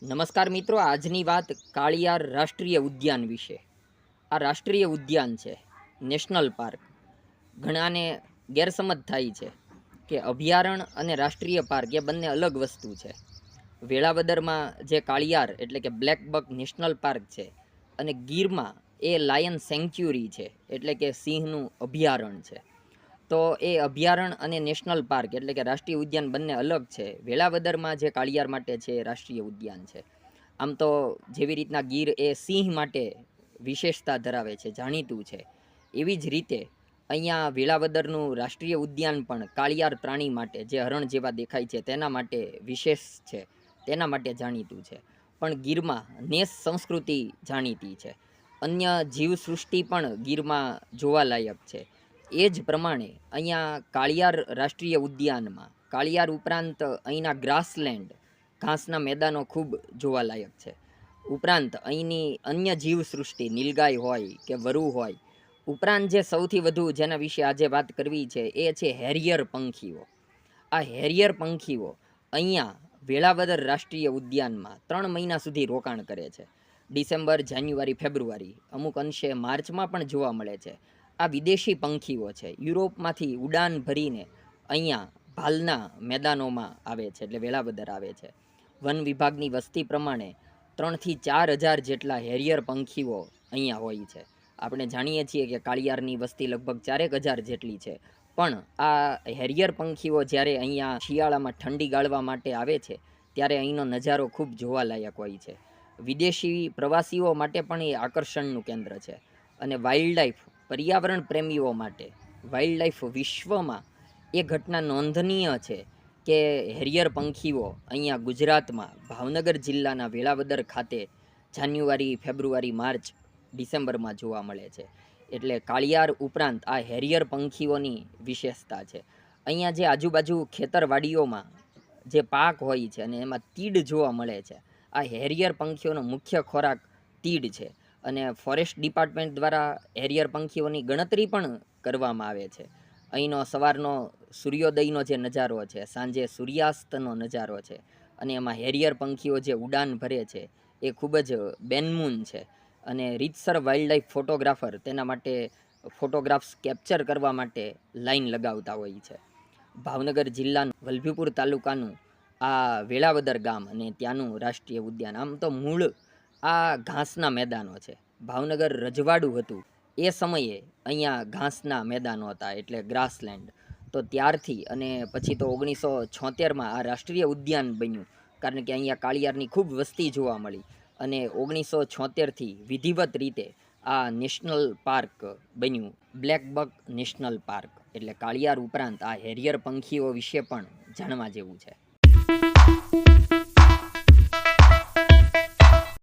નમસ્કાર મિત્રો, આજની વાત કાળિયાર રાષ્ટ્રીય ઉદ્યાન વિશે. આ રાષ્ટ્રીય ઉદ્યાન છે, નેશનલ પાર્ક. ઘણાને ગેરસમજ થાય છે કે અભયારણ્ય અને રાષ્ટ્રીય પાર્ક એ બંને અલગ વસ્તુ છે. વેળાવદરમાં જે કાળિયાર એટલે કે બ્લેક બક નેશનલ પાર્ક છે અને ગીરમાં એ લાયન સેન્ચ્યુરી છે એટલે કે સિંહનું અભયારણ્ય છે. તો એ અભયારણ્ય અને નેશનલ પાર્ક એટલે કે રાષ્ટ્રીય ઉદ્યાન બંને અલગ છે. વેળાવદરમાં જે કાળિયાર માટે છે એ રાષ્ટ્રીય ઉદ્યાન છે. આમ તો જેવી રીતના ગીર એ સિંહ માટે વિશેષતા ધરાવે છે, જાણીતું છે, એવી જ રીતે અહીંયા વેળાવદરનું રાષ્ટ્રીય ઉદ્યાન પણ કાળિયાર પ્રાણી માટે, જે હરણ જેવા દેખાય છે તેના માટે વિશેષ છે, તેના માટે જાણીતું છે. પણ ગીરમાં નેસ સંસ્કૃતિ જાણીતી છે. અન્ય જીવસૃષ્ટિ પણ ગીરમાં જોવાલાયક છે. એ જ પ્રમાણે અહીંયા કાળિયાર રાષ્ટ્રીય ઉદ્યાનમાં કાળિયાર ઉપરાંત અહીંના ગ્રાસલેન્ડ, ઘાસના મેદાનો ખૂબ જોવાલાયક છે. ઉપરાંત અહીંની અન્ય જીવસૃષ્ટિ નીલગાય હોય કે વરુ હોય, ઉપરાંત જે સૌથી વધુ જેના વિશે આજે વાત કરવી છે એ છે હેરિયર પંખીઓ. આ હેરિયર પંખીઓ અહીંયા વેળાવદર રાષ્ટ્રીય ઉદ્યાનમાં 3 મહિના સુધી રોકાણ કરે છે. ડિસેમ્બર, જાન્યુઆરી, ફેબ્રુઆરી, અમુક અંશે માર્ચમાં પણ જોવા મળે છે. આ વિદેશી પંખીઓ છે, યુરોપમાંથી ઉડાન ભરીને અહીંયા ભાલના મેદાનોમાં આવે છે, એટલે વેળાવદર આવે છે. વન વિભાગની વસ્તી પ્રમાણે 3 થી 4 હજાર જેટલા હેરિયર પંખીઓ અહીંયા હોય છે. આપણે જાણીએ છીએ કે કાળિયારની વસ્તી લગભગ 4,000 જેટલી છે. પણ આ હેરિયર પંખીઓ જ્યારે અહીંયા શિયાળામાં ઠંડી ગાળવા માટે આવે છે ત્યારે અહીંનો નજારો ખૂબ જોવાલાયક હોય છે. વિદેશી પ્રવાસીઓ માટે પણ એ આકર્ષણનું કેન્દ્ર છે. અને વાઇલ્ડલાઇફ પર્યાવરણ પ્રેમીઓ માટે વાઇલ્ડલાઇફ વિશ્વમાં એ ઘટના નોંધનીય છે કે હેરિયર પંખીઓ અહીંયા ગુજરાતમાં ભાવનગર જિલ્લાના વેળાવદર ખાતે જાન્યુઆરી, ફેબ્રુઆરી, માર્ચ, ડિસેમ્બરમાં જોવા મળે છે. એટલે કાળિયાર ઉપરાંત આ હેરિયર પંખીઓની વિશેષતા છે. અહીંયા જે આજુબાજુ ખેતરવાડીઓમાં જે પાક હોય છે અને એમાં તીડ જોવા મળે છે, આ હેરિયર પંખીઓનો મુખ્ય ખોરાક તીડ છે. અને ફોરેસ્ટ ડિપાર્ટમેન્ટ દ્વારા હેરિયર પંખીઓની ગણતરી પણ કરવામાં આવે છે. અહીંનો સવારનો સૂર્યોદયનો જે નજારો છે, સાંજે સૂર્યાસ્તનો નજારો છે, અને એમાં હેરિયર પંખીઓ જે ઉડાન ભરે છે એ ખૂબ જ બેનમૂન છે. અને રીતસર વાઇલ્ડલાઇફ ફોટોગ્રાફર તેના માટે ફોટોગ્રાફ્સ કેપ્ચર કરવા માટે લાઈન લગાવતા હોય છે. ભાવનગર જિલ્લાનું વલભીપુર તાલુકાનું આ વેળાવદર ગામ અને ત્યાંનું રાષ્ટ્રીય ઉદ્યાન. આમ તો મૂળ આ ઘાસના મેદાનો છે. ભાવનગર રજવાડું હતું એ સમયે અહીંયા ઘાસના મેદાનો હતા, એટલે ગ્રાસલેન્ડ. તો ત્યારથી અને પછી તો 1976માં આ રાષ્ટ્રીય ઉદ્યાન બન્યું, કારણ કે અહીંયા કાળિયારની ખૂબ વસ્તી જોવા મળી. અને 1976થી વિધિવત રીતે આ નેશનલ પાર્ક બન્યું, બ્લેક બક નેશનલ પાર્ક. એટલે કાળિયાર ઉપરાંત આ હેરિયર પંખીઓ વિશે પણ જાણવા જેવું છે.